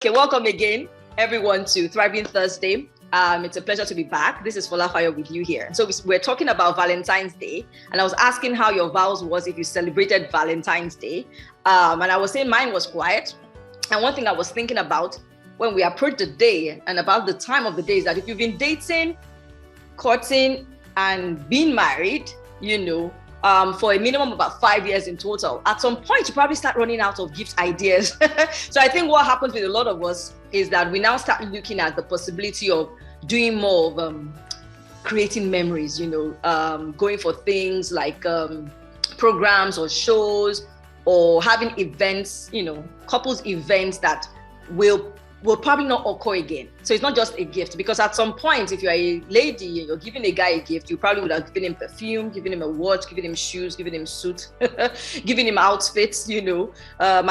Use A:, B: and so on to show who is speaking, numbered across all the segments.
A: Okay, welcome again, everyone, to Thriving Thursday. It's a pleasure to be back. This is FolaFayo with you here. So we're talking about Valentine's Day, and I was asking how your vows was if you celebrated Valentine's Day. And I was saying mine was quiet. And one thing I was thinking about when we approach the day and about the time of the day is that if you've been dating, courting, and being married, for a minimum of about 5 years in total, at some point you probably start running out of gift ideas. So I think what happens with a lot of us is that we now start looking at the possibility of doing more of creating memories, going for things like programs or shows, or having events, couples events that will probably not occur again. So it's not just a gift, because at some point, if you're a lady and you're giving a guy a gift, you probably would have given him perfume, given him a watch, given him shoes, given him suit, giving him outfits, and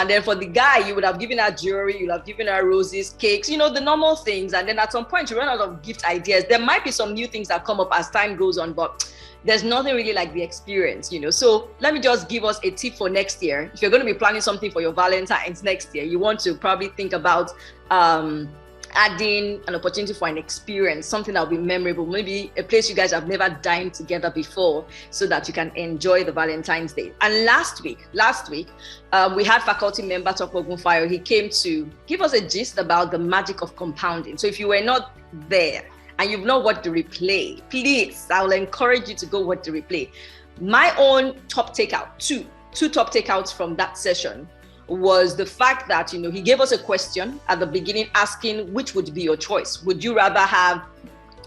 A: then for the guy, you would have given her jewelry, you'd have given her roses, cakes, the normal things. And then at some point you run out of gift ideas. There might be some new things that come up as time goes on, but there's nothing really like the experience, So let me just give us a tip for next year. If you're going to be planning something for your Valentine's next year, you want to probably think about adding an opportunity for an experience, something that will be memorable, maybe a place you guys have never dined together before, so that you can enjoy the Valentine's Day. And last week, we had faculty member FolaFayo. He came to give us a gist about the magic of compounding. So if you were not there and you've not watched the replay, please, I will encourage you to go watch the replay. My own top takeout, two top takeouts from that session, was the fact that, he gave us a question at the beginning asking which would be your choice. Would you rather have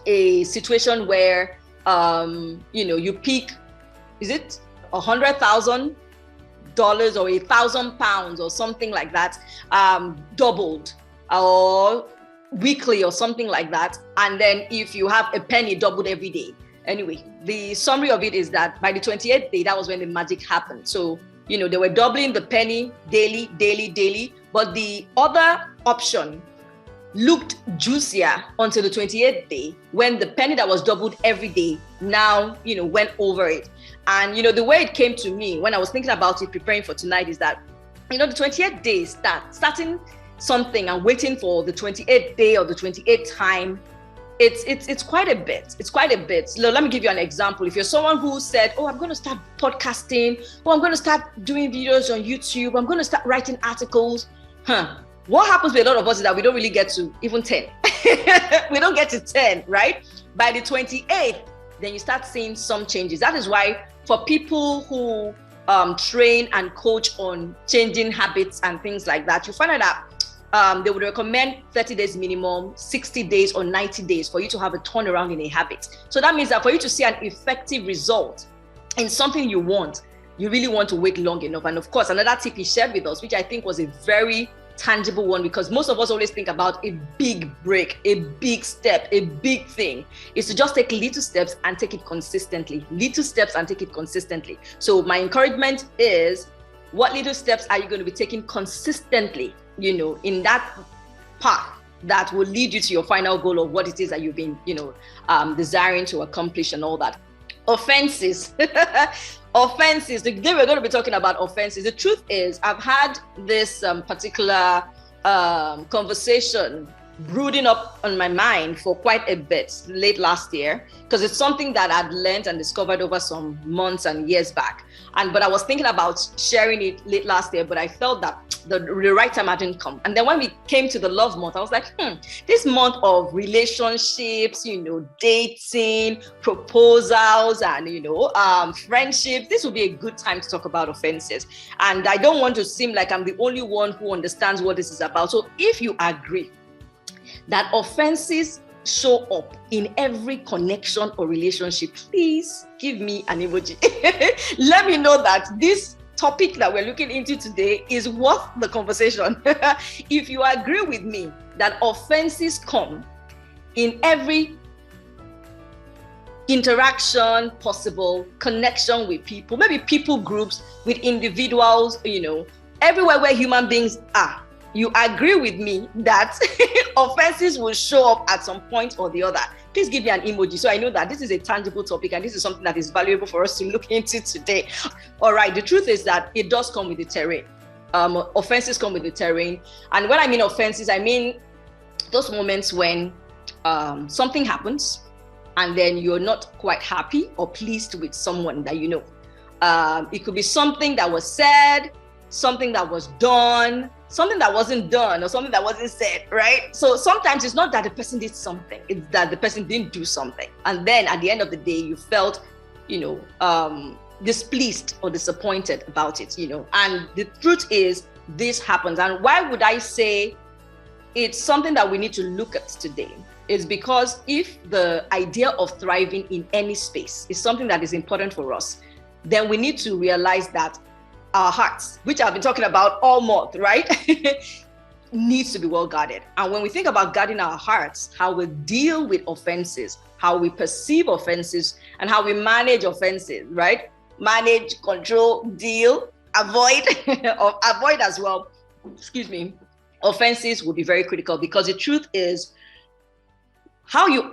A: a situation where, you pick, is it $100,000 or £1,000 or something like that, doubled, or weekly or something like that, and then if you have a penny doubled every day? Anyway, the summary of it is that by the 28th day, that was when the magic happened. So they were doubling the penny daily, but the other option looked juicier until the 28th day, when the penny that was doubled every day now, went over it. And, the way it came to me when I was thinking about it, preparing for tonight, is that, the 28th day starting something and waiting for the 28th day or the 28th time, it's quite a bit. It's quite a bit. So let me give you an example. If you're someone who said, I'm going to start podcasting, or I'm going to start doing videos on YouTube, I'm going to start writing articles. What happens with a lot of us is that we don't really get to even 10. We don't get to 10, right? By the 28th, then you start seeing some changes. That is why for people who train and coach on changing habits and things like that, you find out that they would recommend 30 days minimum, 60 days or 90 days for you to have a turnaround in a habit. So that means that for you to see an effective result in something you want, you really want to wait long enough. And of course, another tip he shared with us, which I think was a very tangible one, because most of us always think about a big break, a big step, a big thing, is to just take little steps and take it consistently. So my encouragement is, what little steps are you going to be taking consistently, in that path that will lead you to your final goal of what it is that you've been, desiring to accomplish and all that. Offenses. Offenses. Today we're going to be talking about offenses. The truth is, I've had this particular conversation brooding up on my mind for quite a bit late last year, because it's something that I'd learned and discovered over some months and years back. But I was thinking about sharing it late last year, but I felt that the right time hadn't come. And then when we came to the love month, I was like, this month of relationships, dating, proposals, and friendships, this would be a good time to talk about offenses. And I don't want to seem like I'm the only one who understands what this is about. So if you agree that offenses show up in every connection or relationship, please give me an emoji. Let me know that this topic that we're looking into today is worth the conversation. If you agree with me that offenses come in every interaction possible, connection with people, maybe people groups, with individuals, everywhere where human beings are, you agree with me that offenses will show up at some point or the other. Please give me an emoji so I know that this is a tangible topic and this is something that is valuable for us to look into today. All right, the truth is that it does come with the terrain. offenses come with the terrain. And when I mean offenses, I mean those moments when something happens and then you're not quite happy or pleased with someone that you know. It could be something that was said, something that was done, something that wasn't done, or something that wasn't said, right? So sometimes it's not that the person did something, it's that the person didn't do something. And then at the end of the day, you felt, displeased or disappointed about it, And the truth is, this happens. And why would I say it's something that we need to look at today? Is because if the idea of thriving in any space is something that is important for us, then we need to realize that our hearts, which I've been talking about all month, right, needs to be well guarded. And when we think about guarding our hearts, how we deal with offenses, how we perceive offenses, and how we manage offenses, right? Manage, control, deal, avoid, or avoid as well. Offenses will be very critical, because the truth is how you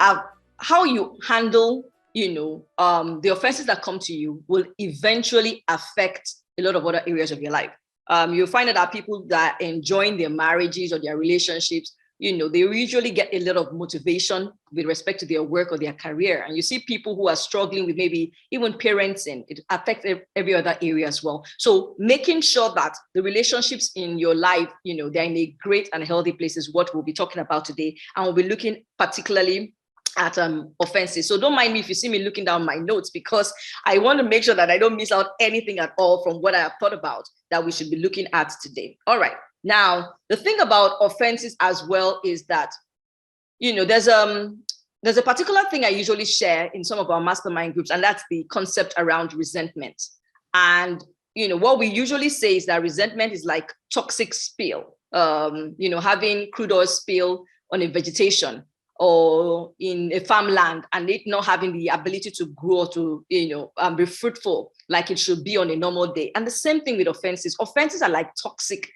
A: handle, the offenses that come to you will eventually affect a lot of other areas of your life. You'll find that people that enjoy their marriages or their relationships, they usually get a lot of motivation with respect to their work or their career. And you see people who are struggling with maybe even parenting, it affects every other area as well. So making sure that the relationships in your life, they're in a great and healthy place is what we'll be talking about today. And we'll be looking particularly at offenses. So don't mind me if you see me looking down my notes, because I want to make sure that I don't miss out anything at all from what I have thought about that we should be looking at today. All right. Now, the thing about offenses as well is that, there's a particular thing I usually share in some of our mastermind groups, and that's the concept around resentment. And, what we usually say is that resentment is like toxic spill, having crude oil spill on a vegetation or in a farmland, and it not having the ability to grow, to, be fruitful like it should be on a normal day. And the same thing with offenses. Offenses are like toxic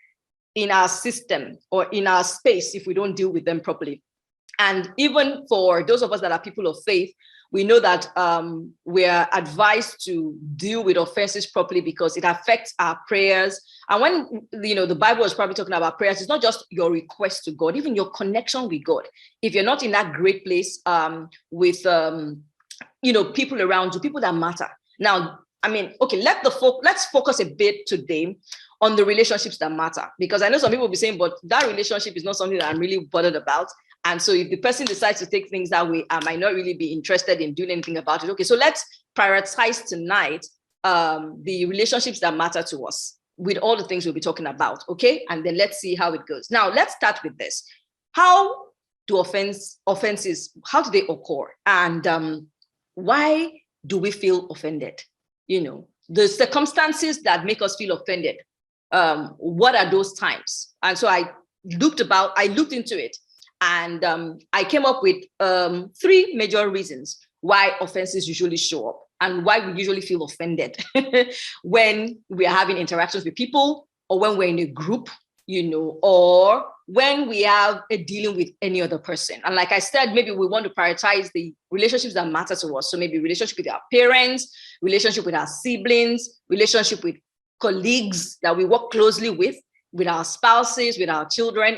A: in our system or in our space if we don't deal with them properly. And even for those of us that are people of faith, we know that we are advised to deal with offenses properly because it affects our prayers. And when, the Bible is probably talking about prayers, it's not just your request to God, even your connection with God. If you're not in that great place with, people around you, people that matter. Now, okay, let's focus a bit today on the relationships that matter, because I know some people will be saying, but that relationship is not something that I'm really bothered about. And so if the person decides to take things that way, I might not really be interested in doing anything about it. Okay, so let's prioritize tonight the relationships that matter to us with all the things we'll be talking about, okay? And then let's see how it goes. Now, let's start with this. How do offenses, how do they occur? And why do we feel offended? The circumstances that make us feel offended. What are those times? And so I looked into it, and I came up with 3 major reasons why offenses usually show up and why we usually feel offended when we are having interactions with people, or when we're in a group, or when we are dealing with any other person. And like I said, maybe we want to prioritize the relationships that matter to us. So maybe relationship with our parents, relationship with our siblings, relationship with colleagues that we work closely with our spouses, with our children,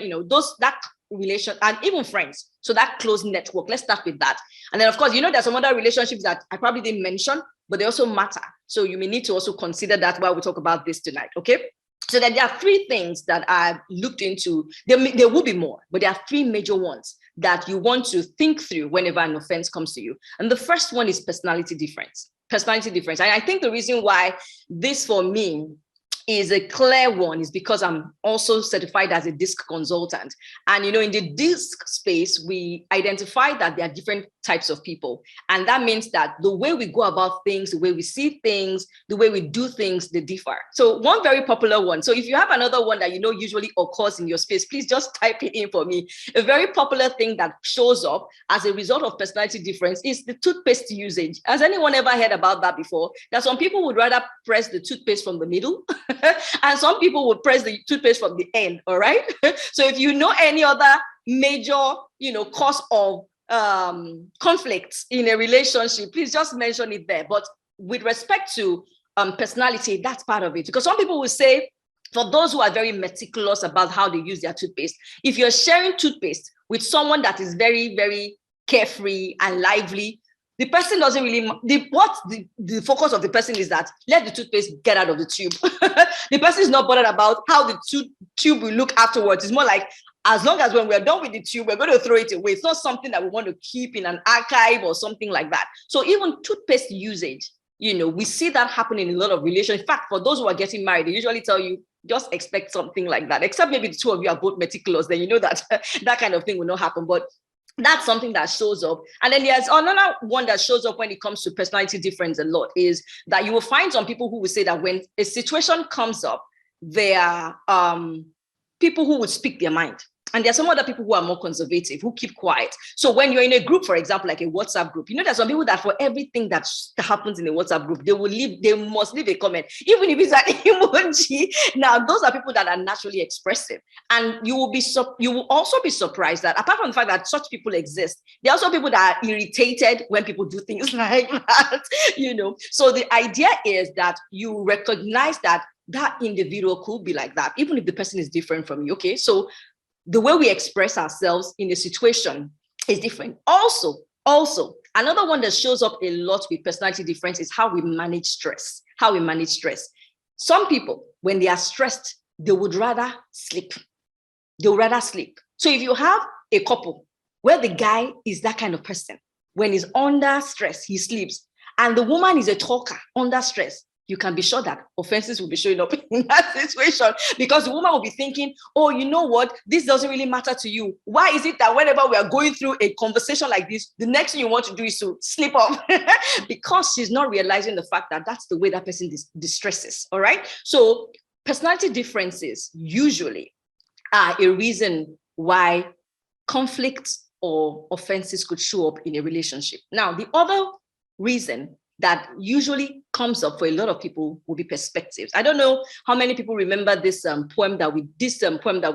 A: that relation, and even friends. So that close network, let's start with that. And then of course, there's some other relationships that I probably didn't mention, but they also matter. So you may need to also consider that while we talk about this tonight, okay? So that there are 3 things that I've looked into. There will be more, but there are 3 major ones that you want to think through whenever an offense comes to you. And the first one is personality difference. And I think the reason why this for me is a clear one is because I'm also certified as a DISC consultant. And, in the DISC space, we identify that there are different types of people. And that means that the way we go about things, the way we see things, the way we do things, they differ. So one very popular one. So if you have another one that usually occurs in your space, please just type it in for me. A very popular thing that shows up as a result of personality difference is the toothpaste usage. Has anyone ever heard about that before? That some people would rather press the toothpaste from the middle and some people would press the toothpaste from the end, all right? So if you know any other major, cause of conflicts in a relationship, please just mention it there. But with respect to personality, that's part of it. Because some people will say, For those who are very meticulous about how they use their toothpaste, if you're sharing toothpaste with someone that is very, very carefree and lively, the person doesn't really, the focus of the person is that let the toothpaste get out of the tube. The person is not bothered about how the tube will look afterwards. It's more like, as long as when we're done with the tube, we're going to throw it away. It's not something that we want to keep in an archive or something like that. So even toothpaste usage, we see that happening in a lot of relations. In fact, for those who are getting married, they usually tell you, just expect something like that, except maybe the two of you are both meticulous, then you know that that kind of thing will not happen. But that's something that shows up. And then there's another one that shows up when it comes to personality difference a lot, is that you will find some people who will say that when a situation comes up, there are people who would speak their mind. And there are some other people who are more conservative, who keep quiet. So when you're in a group, for example, like a WhatsApp group, there's some people that for everything that happens in a WhatsApp group, they must leave a comment, even if it's an emoji. Now, those are people that are naturally expressive. And you will also be surprised that apart from the fact that such people exist, there are also people that are irritated when people do things like that, So the idea is that you recognize that individual could be like that, even if the person is different from you, okay? So the way we express ourselves in a situation is different. Also, another one that shows up a lot with personality difference is how we manage stress. Some people, when they are stressed, they would rather sleep. So if you have a couple where the guy is that kind of person, when he's under stress, he sleeps, and the woman is a talker under stress, you can be sure that offenses will be showing up in that situation, because the woman will be thinking, oh, you know what? This doesn't really matter to you. Why is it that whenever we are going through a conversation like this, the next thing you want to do is to sleep off? Because she's not realizing the fact that that's the way that person distresses. All right. So personality differences usually are a reason why conflicts or offenses could show up in a relationship. Now, the other reason that usually comes up for a lot of people will be perspectives. I don't know how many people remember this poem that we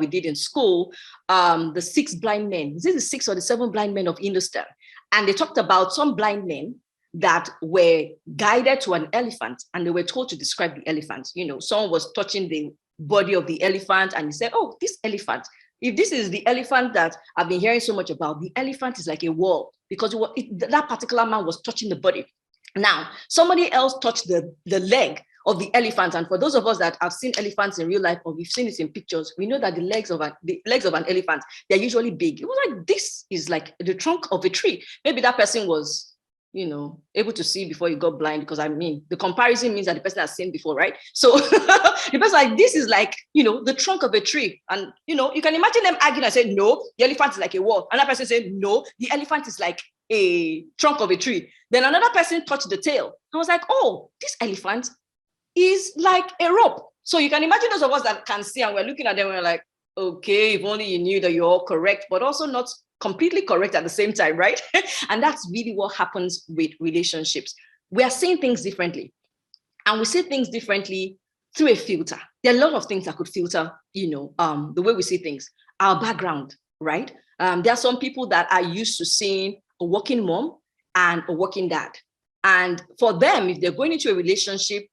A: did in school, the 6 blind men. Is it the 6 or the 7 blind men of Hindustan? And they talked about some blind men that were guided to an elephant, and they were told to describe the elephant. Someone was touching the body of the elephant, and he said, oh, this elephant, if this is the elephant that I've been hearing so much about, the elephant is like a wall, because that particular man was touching the body. Now, somebody else touched the leg of the elephant. And for those of us that have seen elephants in real life, or we've seen it in pictures, we know that the legs of an elephant, they're usually big. It was like, this is like the trunk of a tree. Maybe that person was, able to see before he got blind, because the comparison means that the person has seen before, right? So the person like, this is like, the trunk of a tree. And, you can imagine them arguing and say, no, the elephant is like a wall. Another person said, no, the elephant is like a trunk of a tree. Then another person touched the tail. I was like, oh, this elephant is like a rope. So you can imagine those of us that can see, and we're looking at them, we're like, okay, if only you knew that you're all correct, but also not completely correct at the same time, right? And that's really what happens with relationships. We are seeing things differently, and we see things differently through a filter. There are a lot of things that could filter, the way we see things. Our background, right? There are some people that are used to seeing a working mom and a working dad. And for them, if they're going into a relationship,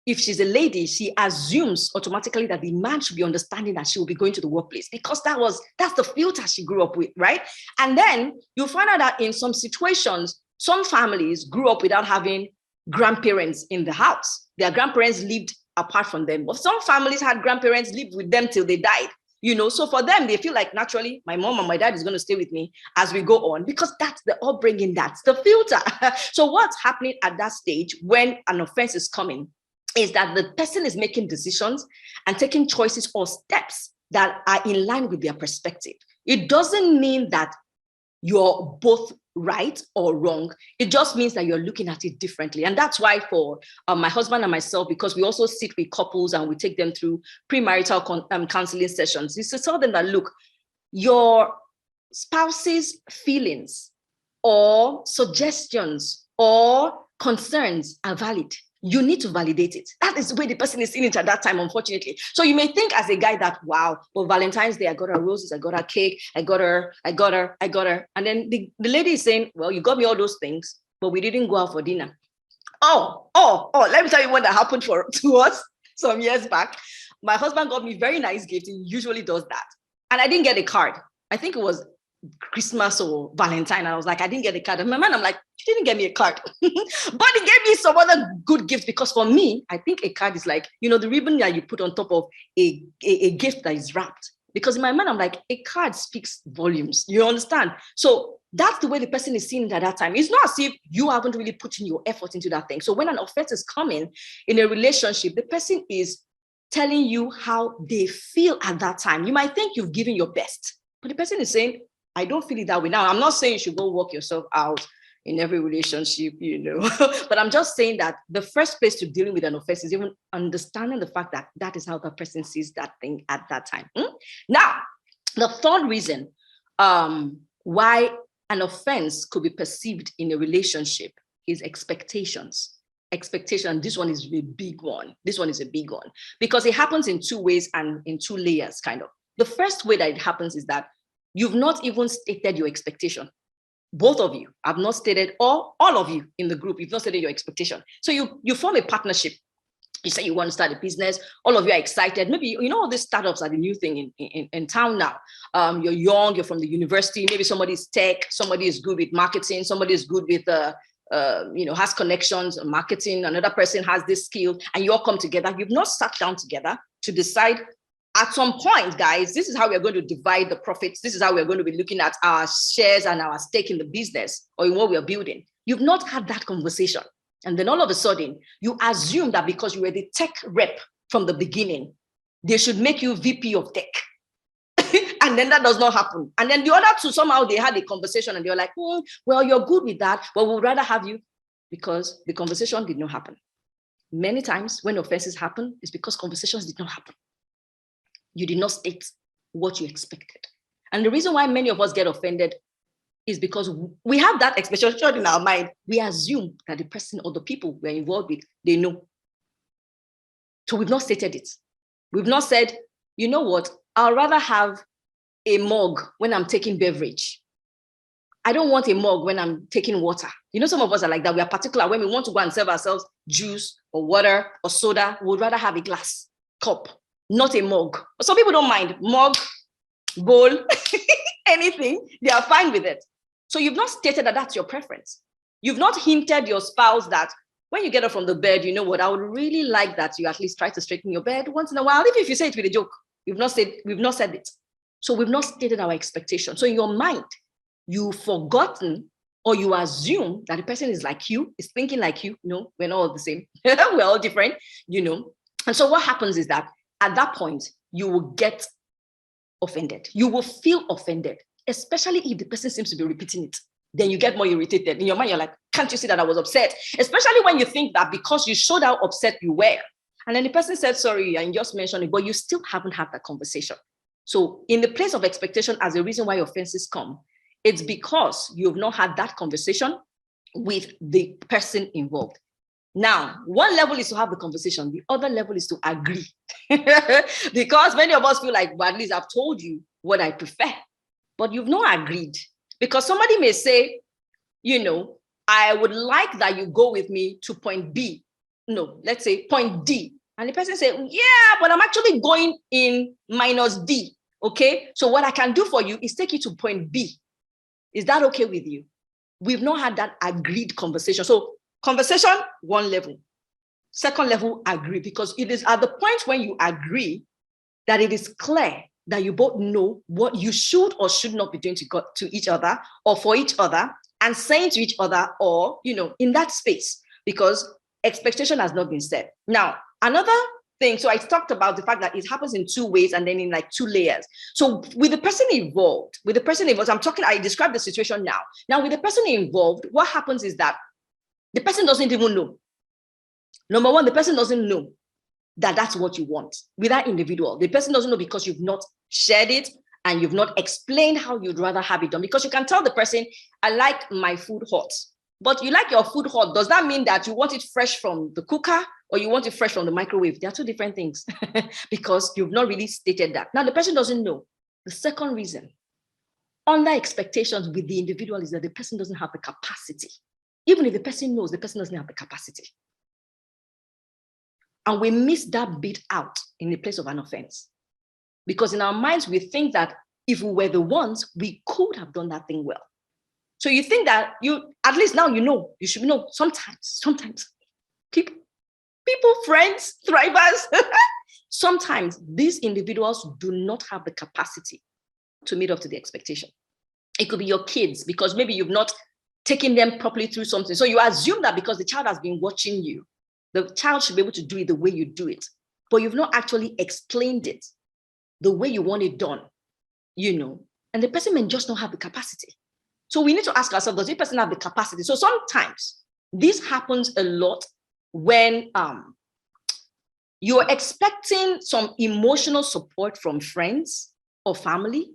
A: if she's a lady, she assumes automatically that the man should be understanding that she will be going to the workplace, because that's the filter she grew up with, right? And then you'll find out that in some situations, some families grew up without having grandparents in the house. Their grandparents lived apart from them. But some families had grandparents lived with them till they died. So for them, they feel like naturally, my mom and my dad is going to stay with me as we go on, because that's the upbringing, that's the filter. So what's happening at that stage when an offense is coming is that the person is making decisions and taking choices or steps that are in line with their perspective. It doesn't mean that you're both right or wrong. It just means that you're looking at it differently. And that's why for my husband and myself, because we also sit with couples and we take them through premarital counseling sessions, is to tell them that, look, your spouse's feelings or suggestions or concerns are valid. You need to validate it. That is the way the person is seeing it at that time, unfortunately. So you may think as a guy that, wow, well, Valentine's Day, I got her roses, I got her cake, I got her. And then the lady is saying, well, you got me all those things, but we didn't go out for dinner. Oh, let me tell you what that happened to us some years back. my husband got me very nice gift. He usually does that. And I didn't get a card. I think it was Christmas or Valentine. I was like, I didn't get a card. And my man, I'm like, you didn't get me a card. But he gave me some other good gifts, because for me, I think a card is like, the ribbon that you put on top of a gift that is wrapped. Because in my mind, I'm like, a card speaks volumes. You understand? So that's the way the person is seeing it at that time. It's not as if you haven't really put in your effort into that thing. So when an offense is coming in a relationship, the person is telling you how they feel at that time. You might think you've given your best, but the person is saying, I don't feel it that way. Now, I'm not saying you should go work yourself out in every relationship, but I'm just saying that the first place to dealing with an offense is even understanding the fact that that is how the person sees that thing at that time. Now, the third reason why an offense could be perceived in a relationship is expectations. Expectation. This one is a big one. This one is a big one because it happens in two ways and in two layers, kind of. The first way that it happens is that you've not even stated your expectation. Both of you have not stated, or all of you in the group, you've not stated your expectation. So you form a partnership. You say you want to start a business. All of you are excited. Maybe, all these startups are the new thing in town now. You're young, you're from the university. Maybe somebody's tech, somebody is good with marketing, somebody is good with, has connections, marketing. Another person has this skill, and you all come together. You've not sat down together to decide, at some point, guys, this is how we're going to divide the profits. This is how we're going to be looking at our shares and our stake in the business or in what we're building. You've not had that conversation. And then all of a sudden, you assume that because you were the tech rep from the beginning, they should make you VP of tech. And then that does not happen. And then the other two, somehow they had a conversation and they were like, well, you're good with that, but we'd rather have you, because the conversation did not happen. Many times when offenses happen, it's because conversations did not happen. You did not state what you expected. And the reason why many of us get offended is because we have that expectation in our mind. We assume that the person or the people we're involved with, they know. So we've not stated it. We've not said, you know what, I'll rather have a mug when I'm taking beverage. I don't want a mug when I'm taking water. Some of us are like that. We are particular. When we want to go and serve ourselves juice or water or soda, we'd rather have a glass cup, not a mug. Some people don't mind mug, bowl, anything. They are fine with it. So you've not stated that that's your preference. You've not hinted your spouse that when you get up from the bed, you know what, I would really like that you at least try to straighten your bed once in a while, even if you say it with a joke. We've not said it. So we've not stated our expectation. So in your mind, you've forgotten or you assume that the person is like you, is thinking like you. No, we're not all the same. We're all different, And so what happens is that at that point, you will get offended. You will feel offended, especially if the person seems to be repeating it. Then you get more irritated. In your mind, you're like, can't you see that I was upset? Especially when you think that because you showed how upset you were. And then the person said, sorry, and just mentioned it, but you still haven't had that conversation. So in the place of expectation as a reason why offenses come, it's because you've not had that conversation with the person involved. Now, one level is to have the conversation. The other level is to agree. Because many of us feel like, well, at least I've told you what I prefer, but you've not agreed. Because somebody may say, I would like that you go with me to point B. No, let's say point D. And the person say, yeah, but I'm actually going in minus D. Okay, so what I can do for you is take you to point B. Is that okay with you? We've not had that agreed conversation. So conversation, one level. Second level, agree, because it is at the point when you agree that it is clear that you both know what you should or should not be doing to each other or for each other and saying to each other or, in that space, because expectation has not been set. Now, another thing, so I talked about the fact that it happens in two ways and then in like two layers. So with the person involved, I described the situation now. Now with the person involved, what happens is that the person doesn't even know. Number one, the person doesn't know that that's what you want with that individual. The person doesn't know because you've not shared it and you've not explained how you'd rather have it done. Because you can tell the person, I like my food hot. But you like your food hot. Does that mean that you want it fresh from the cooker or you want it fresh from the microwave? They are two different things because you've not really stated that. Now, the person doesn't know. The second reason, under expectations with the individual, is that the person doesn't have the capacity. Even if the person knows, the person doesn't have the capacity. And we miss that bit out in the place of an offense. Because in our minds, we think that if we were the ones, we could have done that thing well. So you think that at least now you should know sometimes people, friends, thrivers, sometimes these individuals do not have the capacity to meet up to the expectation. It could be your kids, because maybe you've not taken them properly through something. So you assume that because the child has been watching you, the child should be able to do it the way you do it, but you've not actually explained it the way you want it done, and the person may just not have the capacity. So we need to ask ourselves, does this person have the capacity? So sometimes this happens a lot when you're expecting some emotional support from friends or family,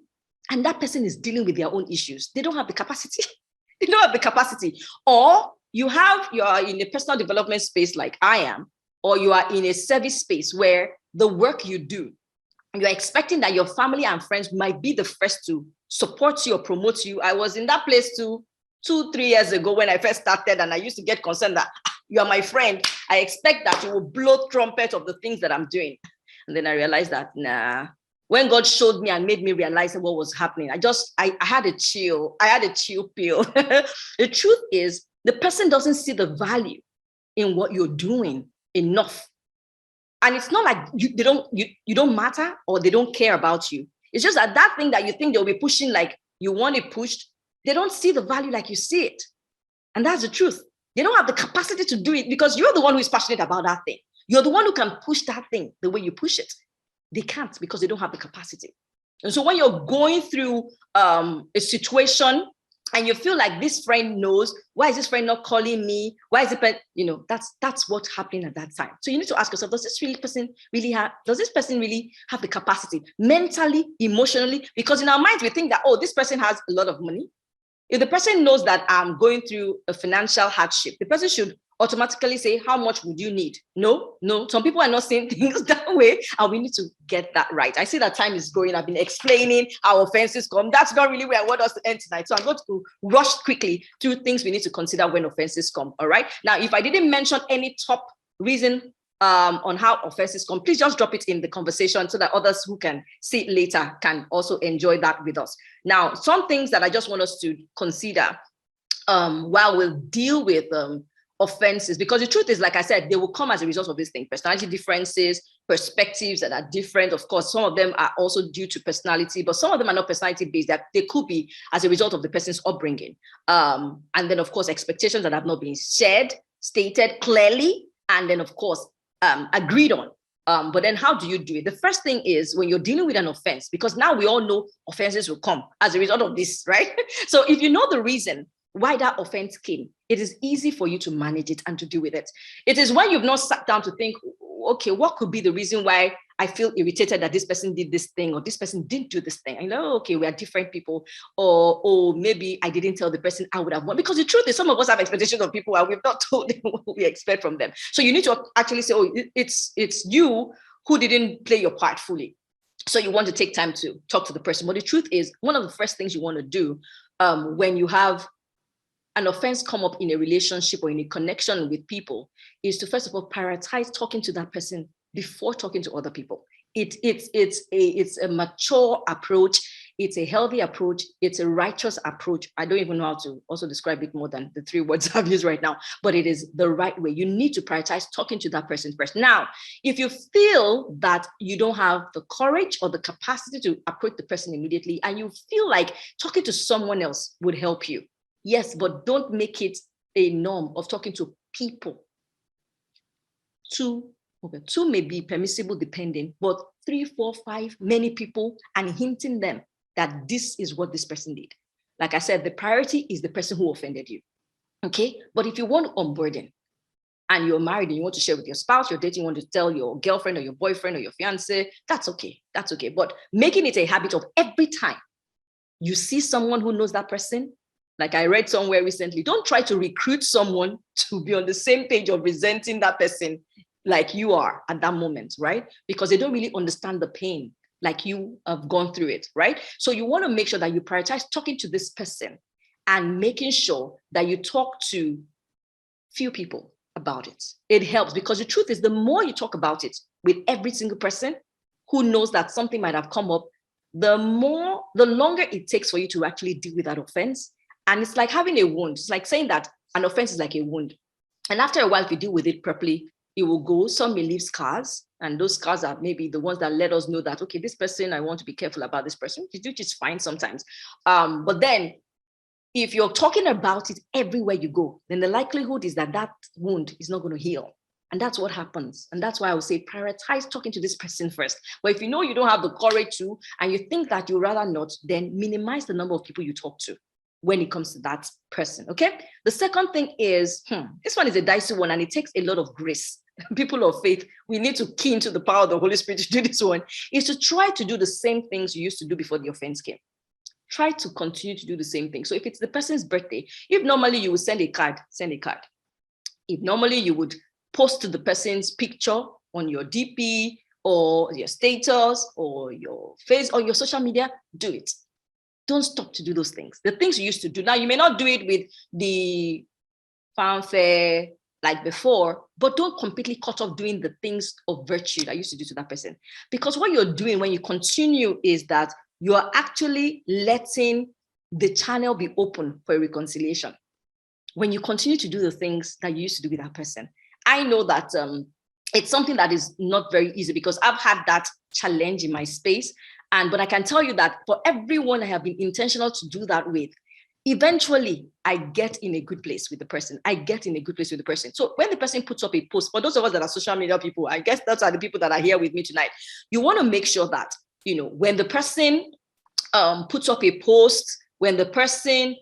A: and that person is dealing with their own issues. They don't have the capacity. They don't have the capacity. Or you are in a personal development space like I am, or you are in a service space where the work you do, you're expecting that your family and friends might be the first to support you or promote you. I was in that place too 2-3 years ago when I first started, and I used to get concerned that you are my friend. I expect that you will blow trumpet of the things that I'm doing. And then I realized that, nah. When God showed me and made me realize what was happening, I had a chill. I had a chill pill. The truth is, the person doesn't see the value in what you're doing enough. And it's not like you don't matter or they don't care about you. It's just that thing that you think they'll be pushing, like you want it pushed, they don't see the value like you see it. And that's the truth. They don't have the capacity to do it because you're the one who is passionate about that thing. You're the one who can push that thing the way you push it. They can't because they don't have the capacity. And so when you're going through a situation and you feel like this friend knows, why is this friend not calling me? Why is it, that's what's happening at that time. So you need to ask yourself, does this person really have the capacity mentally, emotionally? Because in our minds, we think that, this person has a lot of money. If the person knows that I'm going through a financial hardship, the person should automatically say, how much would you need? No. Some people are not saying things that way, and we need to get that right. I see that time is going. I've been explaining how offenses come. That's not really where I want us to end tonight. So I'm going to rush quickly through things we need to consider when offenses come. All right. Now, if I didn't mention any top reason on how offenses come, please just drop it in the conversation so that others who can see it later can also enjoy that with us. Now, some things that I just want us to consider while we'll deal with offenses, because the truth is, like I said, they will come as a result of this thing: personality differences, perspectives that are different. Of course, some of them are also due to personality, but some of them are not personality based, that they could be as a result of the person's upbringing. And then, of course, expectations that have not been stated clearly, and then, of course, agreed on. But then how do you do it? The first thing is when you're dealing with an offense, because now we all know offenses will come as a result of this, right? So if you know the reason why that offense came, it is easy for you to manage it and to deal with it. It is when you've not sat down to think, okay, what could be the reason why I feel irritated that this person did this thing or this person didn't do this thing? I know, okay, we are different people, or maybe I didn't tell the person I would have won. Because the truth is, some of us have expectations of people and we've not told them what we expect from them. So you need to actually say, it's you who didn't play your part fully. So you want to take time to talk to the person. But the truth is, one of the first things you want to do when you have an offense come up in a relationship or in a connection with people is to, first of all, prioritize talking to that person before talking to other people. It's a mature approach. It's a healthy approach. It's a righteous approach. I don't even know how to also describe it more than the 3 words I've used right now, but it is the right way. You need to prioritize talking to that person first. Now, if you feel that you don't have the courage or the capacity to approach the person immediately, and you feel like talking to someone else would help you, yes, but don't make it a norm of talking to people. Two may be permissible depending, but 3, 4, 5, many people, and hinting them that this is what this person did. Like I said, the priority is the person who offended you. Okay, but if you want to unburden and you're married and you want to share with your spouse, you're dating, you want to tell your girlfriend or your boyfriend or your fiance, that's okay. That's okay. But making it a habit of every time you see someone who knows that person, like I read somewhere recently, don't try to recruit someone to be on the same page of resenting that person like you are at that moment, right? Because they don't really understand the pain like you have gone through it, right? So you want to make sure that you prioritize talking to this person and making sure that you talk to few people. about it. It helps, because the truth is, the more you talk about it with every single person who knows that something might have come up, the longer it takes for you to actually deal with that offense. And it's like having a wound. It's like saying that an offense is like a wound. And after a while, if you deal with it properly, it will go. Some may leave scars, and those scars are maybe the ones that let us know that, okay, this person, I want to be careful about this person, which is fine sometimes. But then if you're talking about it everywhere you go, then the likelihood is that that wound is not going to heal. And that's what happens. And that's why I would say prioritize talking to this person first. But if you know you don't have the courage to, and you think that you'd rather not, then minimize the number of people you talk to when it comes to that person, okay? The second thing is, this one is a dicey one, and it takes a lot of grace. People of faith, we need to key into the power of the Holy Spirit to do this one, is to try to do the same things you used to do before the offense came. Try to continue to do the same thing. So if it's the person's birthday, if normally you would send a card, send a card. If normally you would post the person's picture on your DP or your status or your face or your social media, do it. Don't stop to do those things. The things you used to do. Now, you may not do it with the fanfare like before, but don't completely cut off doing the things of virtue that you used to do to that person. Because what you're doing when you continue is that you are actually letting the channel be open for a reconciliation. When you continue to do the things that you used to do with that person, I know that it's something that is not very easy, because I've had that challenge in my space. But I can tell you that for everyone I have been intentional to do that with, eventually I get in a good place with the person. So when the person puts up a post, for those of us that are social media people, I guess those are the people that are here with me tonight, you want to make sure that, when the person puts up a post, when the person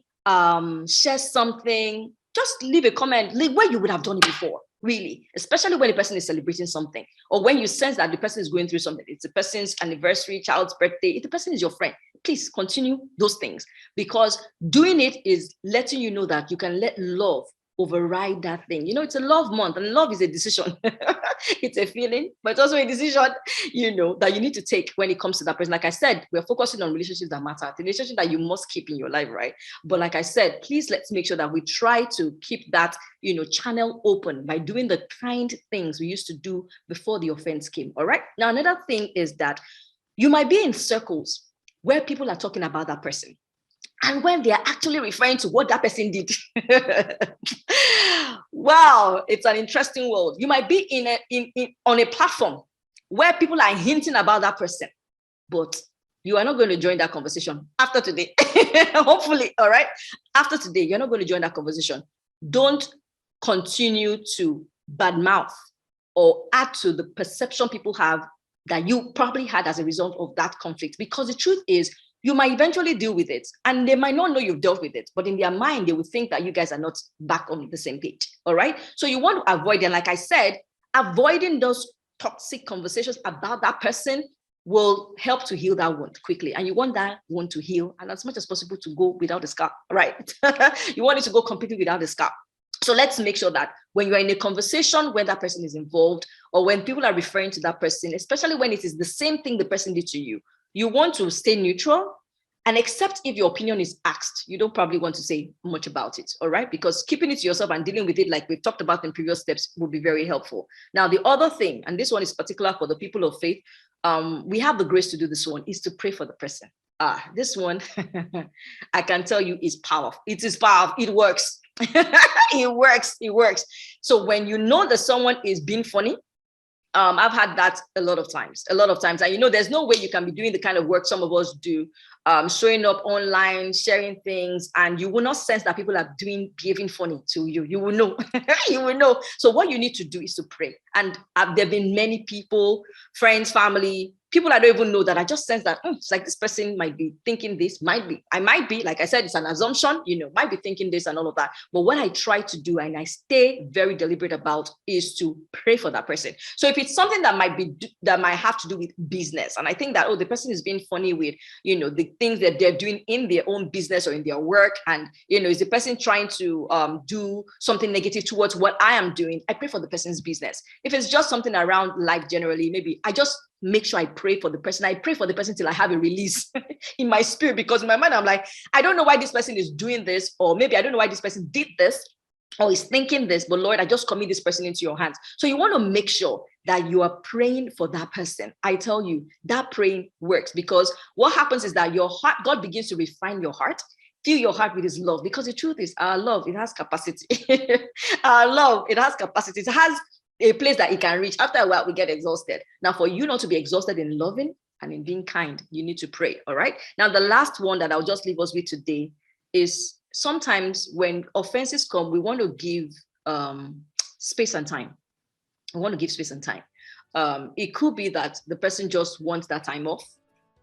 A: shares something, just leave a comment where you would have done it before, really, especially when the person is celebrating something, or when you sense that the person is going through something. It's the person's anniversary, child's birthday. If the person is your friend, please continue those things, because doing it is letting you know that you can let love override that thing. It's a love month, and love is a decision. It's a feeling, but it's also a decision, that you need to take when it comes to that person. Like I said, we're focusing on relationships that matter, the relationship that you must keep in your life, right? But like I said, please let's make sure that we try to keep that, channel open by doing the kind things we used to do before the offense came. All right. Now, another thing is that you might be in circles where people are talking about that person, and when they are actually referring to what that person did. Wow, it's an interesting world. You might be on a platform where people are hinting about that person, but you are not going to join that conversation after today. Hopefully, all right? After today, you're not going to join that conversation. Don't continue to badmouth or add to the perception people have that you probably had as a result of that conflict, because the truth is, you might eventually deal with it, and they might not know you've dealt with it, but in their mind, they will think that you guys are not back on the same page. All right. So you want to avoid, and like I said, avoiding those toxic conversations about that person will help to heal that wound quickly. And you want that wound to heal, and as much as possible to go without a scar, right? You want it to go completely without a scar. So let's make sure that when you're in a conversation where that person is involved, or when people are referring to that person, especially when it is the same thing the person did to you, you want to stay neutral, and except if your opinion is asked, you don't probably want to say much about it, all right? Because keeping it to yourself and dealing with it like we've talked about in previous steps would be very helpful. Now, the other thing, and this one is particular for the people of faith, we have the grace to do this one, is to pray for the person. This one, I can tell you, is powerful. It is powerful. It works. It works. So when you know that someone is being funny, I've had that a lot of times. And there's no way you can be doing the kind of work some of us do, showing up online, sharing things, and you will not sense that people are behaving funny to you. You will know. You will know. So what you need to do is to pray. And there have been many people, friends, family, people I don't even know, that I just sense that it's like this person might be thinking this, I might be, like I said, it's an assumption, might be thinking this and all of that. But what I try to do, and I stay very deliberate about, is to pray for that person. So if it's something that might have to do with business, and I think that, the person is being funny with, the things that they're doing in their own business or in their work, and, is the person trying to do something negative towards what I am doing, I pray for the person's business. If it's just something around life generally, maybe I just make sure I pray for the person. I pray for the person till I have a release in my spirit, because in my mind, I'm like, I don't know why this person is doing this, or maybe I don't know why this person did this, or is thinking this, but Lord, I just commit this person into your hands. So you want to make sure that you are praying for that person. I tell you, that praying works, because what happens is that your heart, God begins to refine your heart, fill your heart with his love, because the truth is our love, it has capacity. Our love, it has capacity. It has a place that it can reach. After a while, we get exhausted. Now, for you not to be exhausted in loving and in being kind, you need to pray. All right. Now, the last one that I'll just leave us with today is, sometimes when offenses come, we want to give space and time. We want to give space and time. It could be that the person just wants that time off.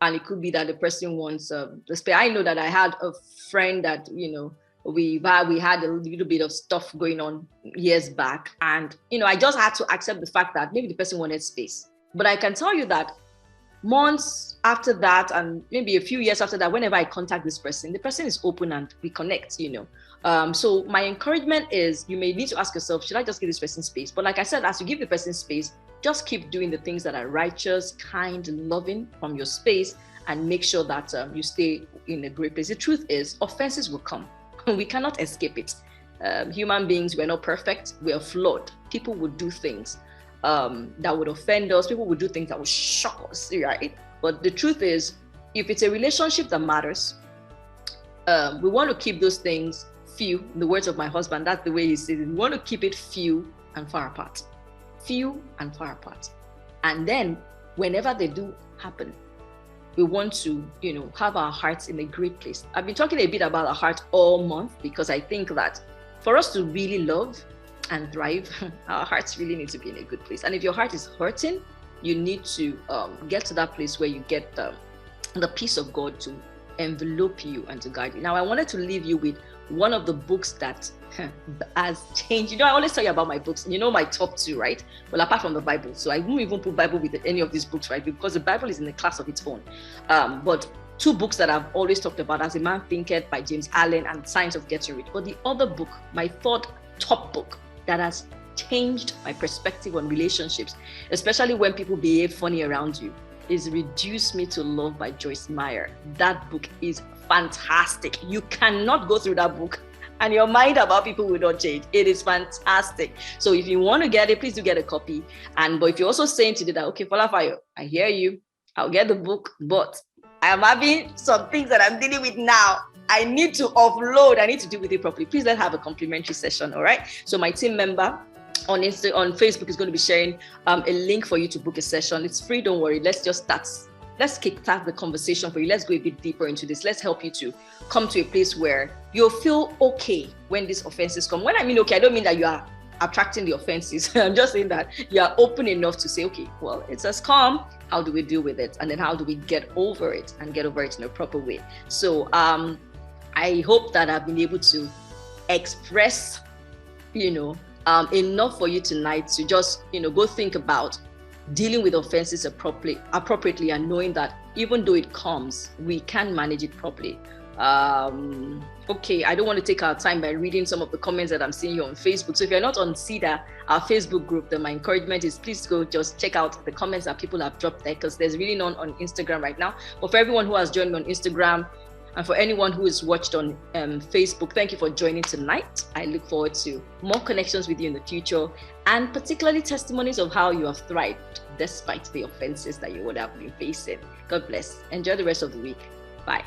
A: And it could be that the person wants the space. I know that I had a friend that, we had a little bit of stuff going on years back. And, I just had to accept the fact that maybe the person wanted space. But I can tell you that months after that, and maybe a few years after that, whenever I contact this person, the person is open and we connect, So my encouragement is, you may need to ask yourself, should I just give this person space? But like I said, as you give the person space, just keep doing the things that are righteous, kind, loving from your space, and make sure that you stay in a great place. The truth is, offenses will come. We cannot escape it. Human beings, we're not perfect. We are flawed. People will do things that would offend us. People would do things that would shock us, right? But the truth is, if it's a relationship that matters, we want to keep those things few. In the words of my husband, that's the way he says it. We want to keep it few and far apart. Few and far apart. And then whenever they do happen, we want to, have our hearts in a great place. I've been talking a bit about our heart all month, because I think that for us to really love and thrive, our hearts really need to be in a good place. And if your heart is hurting, you need to get to that place where you get the peace of God to envelope you and to guide you. Now, I wanted to leave you with one of the books that has changed. I always tell you about my books, my top two, right? Well, apart from the Bible. So I won't even put Bible with any of these books, right? Because the Bible is in a class of its own. But two books that I've always talked about, As a Man Thinketh by James Allen and Science of Getting Rich. But the other book, my third top book that has changed my perspective on relationships, especially when people behave funny around you, is Reduce Me to Love by Joyce Meyer. That book is fantastic. You cannot go through that book and your mind about people will not change. It is fantastic. So if you want to get it, please do get a copy. But if you're also saying today that, okay, FolaFayo, I hear you, I'll get the book, but I am having some things that I'm dealing with now. I need to offload. I need to deal with it properly. Please let's have a complimentary session, all right? So my team member on Facebook is going to be sharing a link for you to book a session. It's free, don't worry. Let's just start. Let's kickstart the conversation for you. Let's go a bit deeper into this. Let's help you to come to a place where you'll feel okay when these offenses come. When I mean okay, I don't mean that you are attracting the offenses. I'm just saying that you are open enough to say, okay, well, it's as calm. How do we deal with it? And then how do we get over it and get over it in a proper way? So I hope that I've been able to express, enough for you tonight to just, go think about dealing with offenses appropriately, and knowing that even though it comes, we can manage it properly. Okay, I don't want to take our time by reading some of the comments that I'm seeing here on Facebook. So if you're not on CEDA, our Facebook group, then my encouragement is please go just check out the comments that people have dropped there, because there's really none on Instagram right now. But for everyone who has joined me on Instagram, and for anyone who is watched on Facebook, thank you for joining tonight. I look forward to more connections with you in the future, and particularly testimonies of how you have thrived despite the offenses that you would have been facing. God bless. Enjoy the rest of the week. Bye.